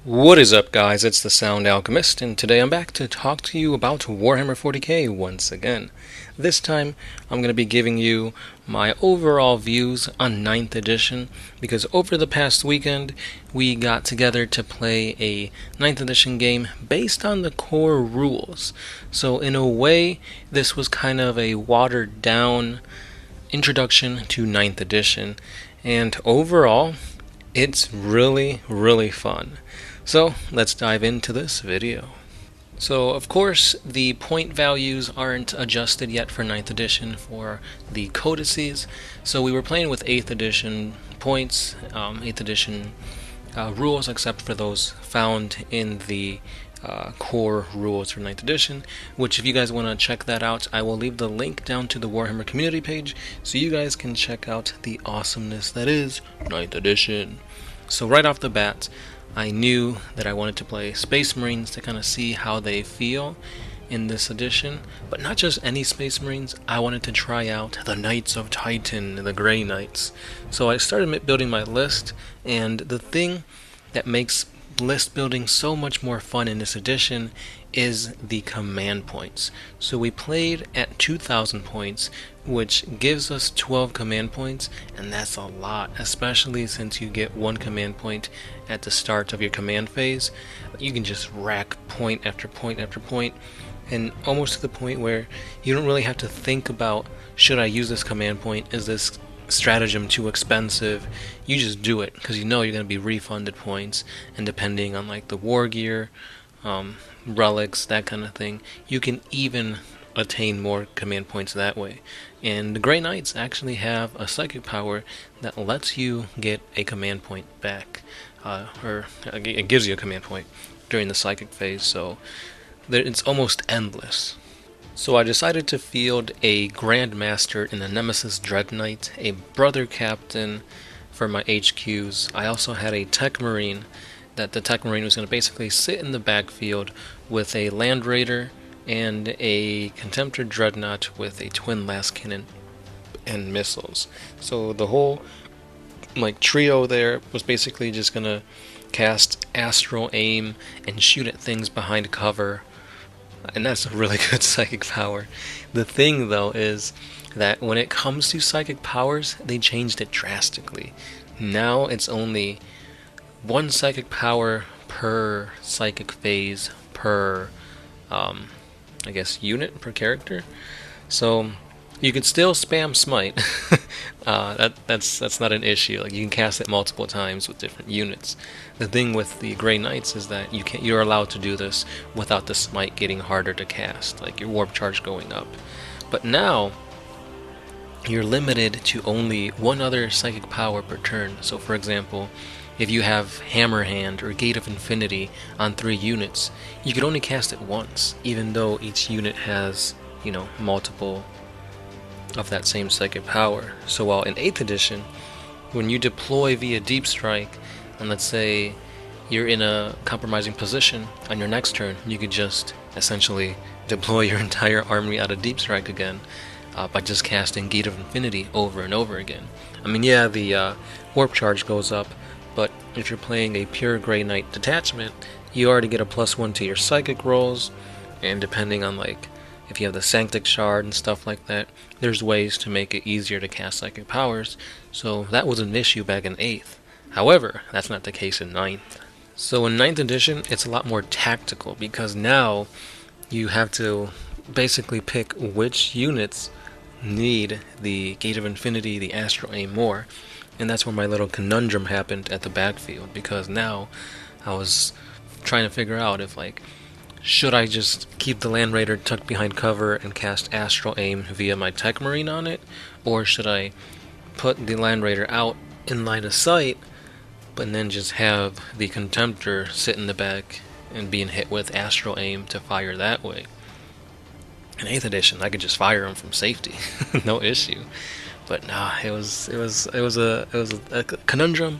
What is up, guys? It's the Sound Alchemist, and today I'm back to talk to you about Warhammer 40K once again. This time, I'm going to be giving you my overall views on 9th edition, because over the past weekend, we got together to play a 9th edition game based on the core rules. So in a way, this was kind of a watered down introduction to 9th edition, and overall, it's really fun. So let's dive into this video. So of course the point values aren't adjusted yet for 9th edition for the codices. So we were playing with 8th edition points, 8th edition rules, except for those found in the core rules for 9th edition, which if you guys want to check that out, I will leave the link down to the Warhammer community page so you guys can check out the awesomeness that is 9th edition. So right off the bat, I knew that I wanted to play Space Marines to kind of see how they feel in this edition, but not just any Space Marines. I wanted to try out the Knights of Titan, the Grey Knights. So I started building my list, and the thing that makes list building so much more fun in this edition is the command points. So we played at 2,000 points, which gives us 12 command points, and that's a lot, especially since you get one command point at the start of your command phase. You can just rack point after point after point, and almost to the point where you don't really have to think about, should I use this command point? Is this stratagem too expensive? You just do it because you know you're going to be refunded points, and depending on like the war gear, relics, that kind of thing, you can even attain more command points that way. And the Grey Knights actually have a psychic power that lets you get a command point back, or it gives you a command point during the psychic phase, so it's almost endless. So I decided to field a Grandmaster in the Nemesis Dread Knight, a Brother Captain for my HQs. I also had a Tech Marine, that the Tech Marine was going to basically sit in the backfield with a Land Raider and a Contemptor Dreadnought with a Twin Last Cannon and missiles. So the whole trio there was basically just going to cast Astral Aim and shoot at things behind cover. And that's a really good psychic power. The thing, though, is that when it comes to psychic powers, they changed it drastically. Now it's only one psychic power per psychic phase per, unit per character. So you can still spam Smite. That's not an issue. Like, you can cast it multiple times with different units. The thing with the Grey Knights is that you're allowed to do this without the Smite getting harder to cast, like your warp charge going up. But now you're limited to only one other psychic power per turn. So for example, if you have Hammer Hand or Gate of Infinity on 3 units, you can only cast it once, even though each unit has, multiple of that same psychic power. So while in 8th edition, when you deploy via Deep Strike, and let's say you're in a compromising position, on your next turn you could just essentially deploy your entire army out of Deep Strike again, by just casting Gate of Infinity over and over again. I mean, yeah, the warp charge goes up, but if you're playing a pure Grey Knight detachment, you already get a +1 to your psychic rolls, and depending on if you have the Sanctic Shard and stuff like that, there's ways to make it easier to cast psychic powers. So that was an issue back in 8th. However, that's not the case in 9th. So in 9th edition, it's a lot more tactical, because now you have to basically pick which units need the Gate of Infinity, the Astral Aim more. And that's where my little conundrum happened at the backfield, because now I was trying to figure out if, should I just keep the Land Raider tucked behind cover and cast Astral Aim via my Tech Marine on it, or should I put the Land Raider out in line of sight, but then just have the Contemptor sit in the back and being hit with Astral Aim to fire that way. In 8th edition, I could just fire him from safety, no issue. But nah, it was a conundrum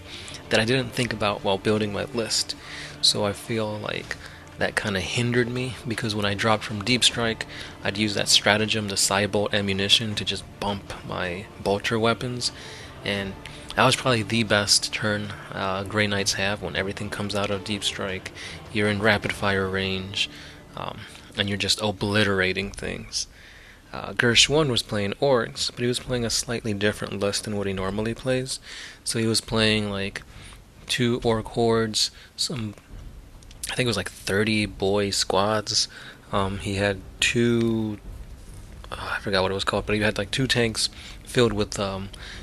that I didn't think about while building my list. So I feel like that kind of hindered me, because when I dropped from Deep Strike, I'd use that stratagem, the Cybolt ammunition, to just bump my bolter weapons, and That was probably the best turn Grey Knights have when everything comes out of Deep Strike. You're in rapid fire range, and you're just obliterating things. Gersh 1 was playing Orcs, but he was playing a slightly different list than what he normally plays. So he was playing like 2 Orc hordes, I think it was like 30 boy squads. He had 2, I forgot what it was called, but he had like 2 tanks filled with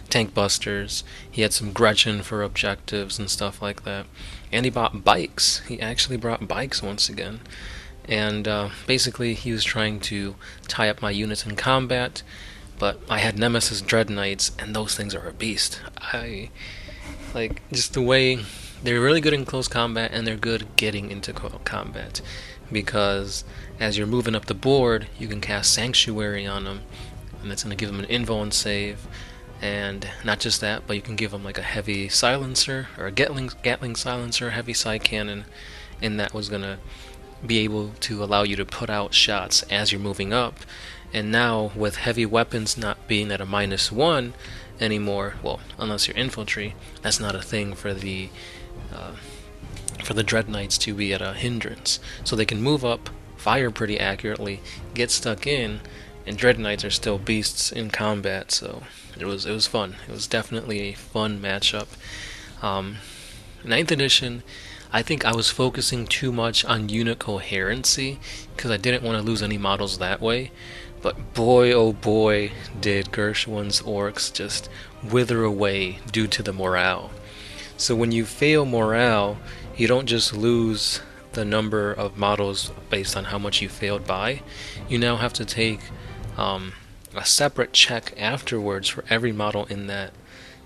tank busters. He had some Gretchen for objectives and stuff like that. And he bought bikes. He actually brought bikes once again. And basically he was trying to tie up my units in combat, but I had Nemesis Dread Knights, and those things are a beast. I like just the way they're really good in close combat, and they're good getting into combat, because as you're moving up the board, you can cast Sanctuary on them, and it's going to give them an invuln save. And not just that, but you can give them like a heavy silencer, or a Gatling silencer, a heavy side cannon, and that was going to be able to allow you to put out shots as you're moving up. And now with heavy weapons not being at a -1 anymore, well, unless you're infantry, that's not a thing for the Dread Knights to be at a hindrance. So they can move up, fire pretty accurately, get stuck in, and Dread Knights are still beasts in combat. So it was fun. It was definitely a fun matchup. 9th edition, I think I was focusing too much on unit coherency because I didn't want to lose any models that way. But boy, oh boy, did Gershwin's orcs just wither away due to the morale. So when you fail morale, you don't just lose the number of models based on how much you failed by. You now have to take a separate check afterwards for every model in that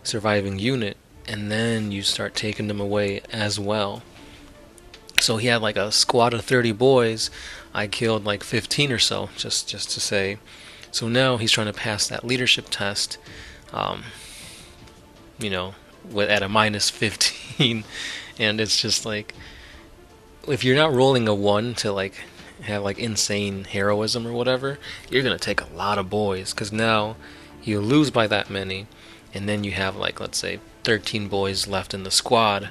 surviving unit, and then you start taking them away as well. So he had like a squad of 30 boys. I killed like 15 or so, just to say. So now he's trying to pass that leadership test, you know, at a -15, and it's just like, if you're not rolling a 1 to like have like insane heroism or whatever, you're gonna take a lot of boys, because now you lose by that many, and then you have like, let's say 13 boys left in the squad.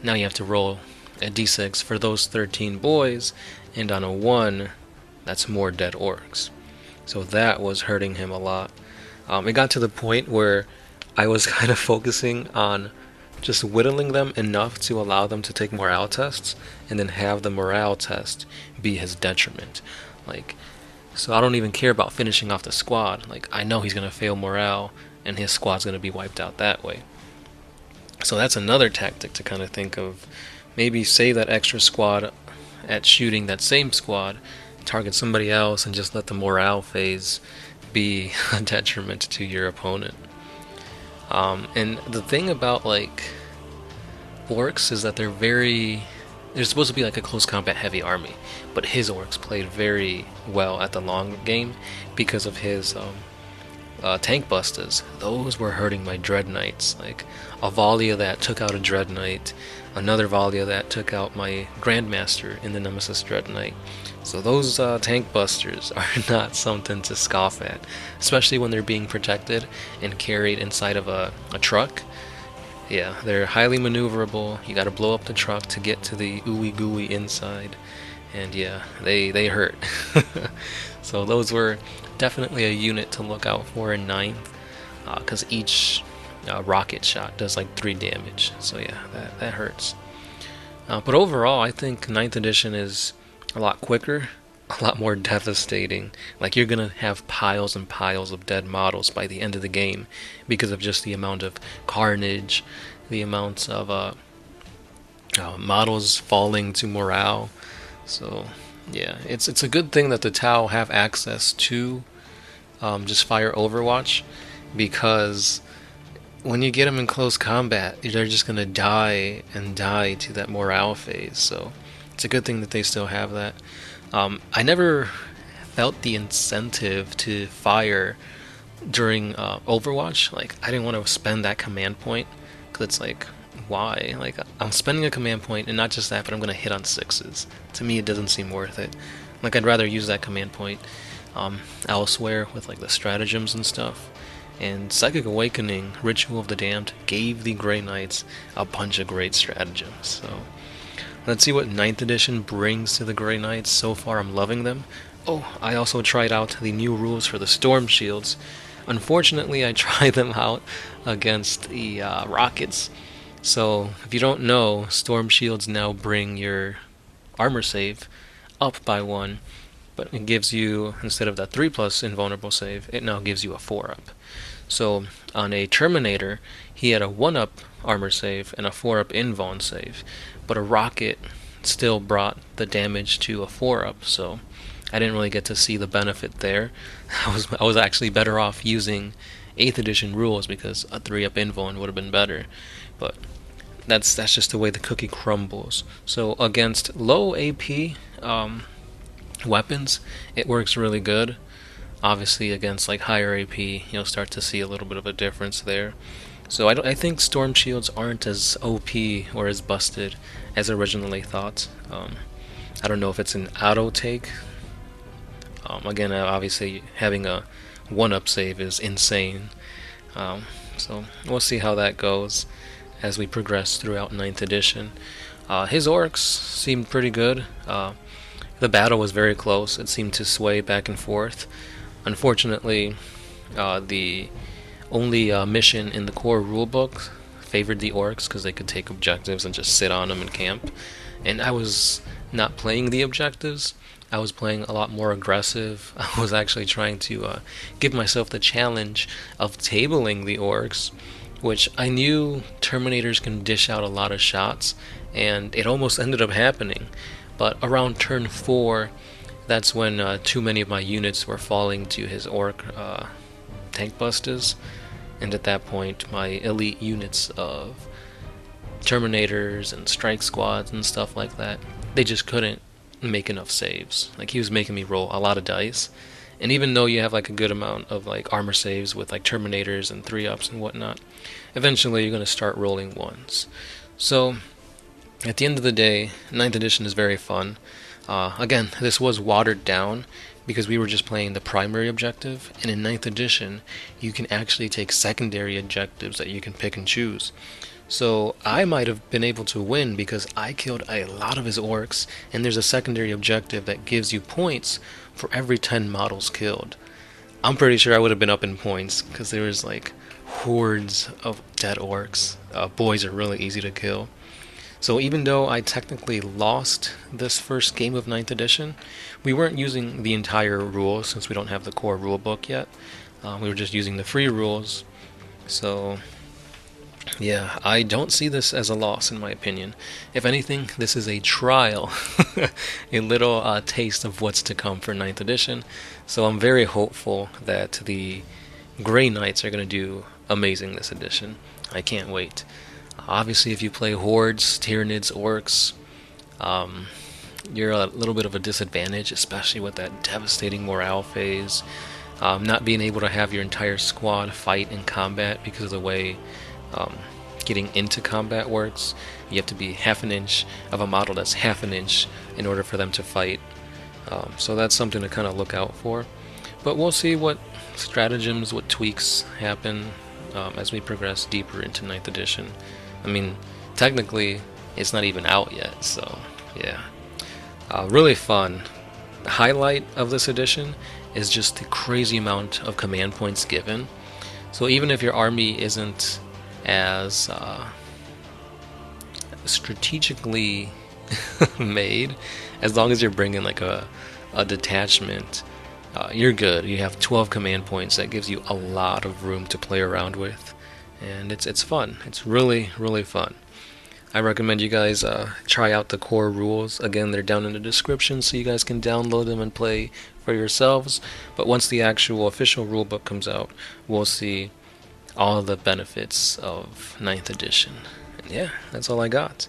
Now you have to roll a d6 for those 13 boys, and on a 1, that's more dead orcs. So that was hurting him a lot. It got to the point where I was kind of focusing on just whittling them enough to allow them to take morale tests, and then have the morale test be his detriment. Like, so I don't even care about finishing off the squad. Like, I know he's gonna fail morale, and his squad's gonna be wiped out that way. So that's another tactic to kind of think of. Maybe save that extra squad at shooting that same squad, target somebody else, and just let the morale phase be a detriment to your opponent. And the thing about like orcs is that they're supposed to be like a close combat heavy army, but his orcs played very well at the long game because of his tank busters. Those were hurting my Dread Knights. Like a volley of that took out a Dread Knight, another volley of that took out my Grandmaster in the Nemesis Dread Knight. So those tank busters are not something to scoff at, especially when they're being protected and carried inside of a truck. Yeah, they're highly maneuverable. You gotta blow up the truck to get to the ooey gooey inside, and yeah, they hurt. So those were definitely a unit to look out for in 9th, because each rocket shot does like 3 damage. So yeah, that hurts. But overall, I think 9th edition is a lot quicker, a lot more devastating. Like, you're gonna have piles and piles of dead models by the end of the game because of just the amount of carnage, the amounts of models falling to morale. So yeah, it's a good thing that the Tau have access to just fire Overwatch, because when you get them in close combat, they're just gonna die and die to that morale phase. So it's a good thing that they still have that. I never felt the incentive to fire during Overwatch. Like, I didn't want to spend that command point, because it's like, why? Like, I'm spending a command point, and not just that, but I'm going to hit on 6s. To me, it doesn't seem worth it. Like, I'd rather use that command point elsewhere with like the stratagems and stuff. and Psychic Awakening, Ritual of the Damned, gave the Grey Knights a bunch of great stratagems. So let's see what 9th edition brings to the Grey Knights. So far I'm loving them. Oh, I also tried out the new rules for the Storm Shields. Unfortunately, I tried them out against the Rockets. So if you don't know, Storm Shields now bring your armor save up by 1, but it gives you, instead of that 3+ invulnerable save, it now gives you a 4-up. So on a Terminator, he had a 1-up armor save and a 4-up invuln save, but a Rocket still brought the damage to a 4-up, so I didn't really get to see the benefit there. I was actually better off using 8th edition rules because a 3-up invuln would have been better, but that's just the way the cookie crumbles. So against low AP weapons, it works really good. Obviously, against like higher AP, you'll start to see a little bit of a difference there. So I think Storm Shields aren't as OP or as busted as originally thought. I don't know if it's an auto take. Again, obviously having a 1-up save is insane. So we'll see how that goes as we progress throughout 9th edition. His orcs seemed pretty good. The battle was very close. It seemed to sway back and forth. Unfortunately, the only mission in the core rulebook favored the orcs because they could take objectives and just sit on them and camp. And I was not playing the objectives. I was playing a lot more aggressive. I was actually trying to give myself the challenge of tabling the orcs, which I knew Terminators can dish out a lot of shots, and it almost ended up happening. But around turn 4, that's when too many of my units were falling to his orc tank busters, and at that point my elite units of Terminators and strike squads and stuff like that, they just couldn't make enough saves. Like, he was making me roll a lot of dice, and even though you have like a good amount of like armor saves with like Terminators and 3-ups and whatnot, eventually you're going to start rolling 1s. So at the end of the day, 9th edition is very fun. Again, this was watered down because we were just playing the primary objective, and in 9th edition you can actually take secondary objectives that you can pick and choose. So I might have been able to win because I killed a lot of his orcs, and there's a secondary objective that gives you points for every 10 models killed. I'm pretty sure I would have been up in points because there was like hordes of dead orcs. Boys are really easy to kill. So even though I technically lost this first game of 9th edition, we weren't using the entire rules since we don't have the core rulebook yet. We were just using the free rules. So yeah, I don't see this as a loss in my opinion. If anything, this is a trial, a little taste of what's to come for 9th edition. So I'm very hopeful that the Grey Knights are going to do amazing this edition. I can't wait. Obviously, if you play Hordes, Tyranids, Orcs, you're a little bit of a disadvantage, especially with that devastating morale phase. Not being able to have your entire squad fight in combat because of the way getting into combat works. You have to be half an inch of a model that's half an inch in order for them to fight. So that's something to kind of look out for. But we'll see what stratagems, what tweaks happen as we progress deeper into 9th edition. I mean, technically, it's not even out yet, so yeah. Really fun. The highlight of this edition is just the crazy amount of command points given. So even if your army isn't as strategically made, as long as you're bringing like a detachment, you're good. You have 12 command points. That gives you a lot of room to play around with, and it's fun. It's really fun. I recommend you guys try out the core rules. Again, they're down in the description so you guys can download them and play for yourselves. But once the actual official rulebook comes out, we'll see all the benefits of 9th edition. And yeah, that's all I got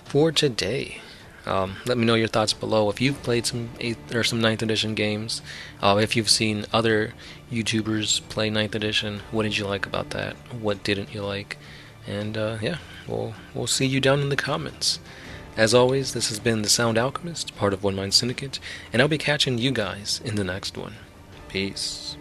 for today. Let me know your thoughts below if you've played some 8th or some 9th edition games. If you've seen other YouTubers play 9th edition, what did you like about that? What didn't you like? And yeah, we'll see you down in the comments. As always, this has been the Sound Alchemist, part of One Mind Syndicate, and I'll be catching you guys in the next one. Peace.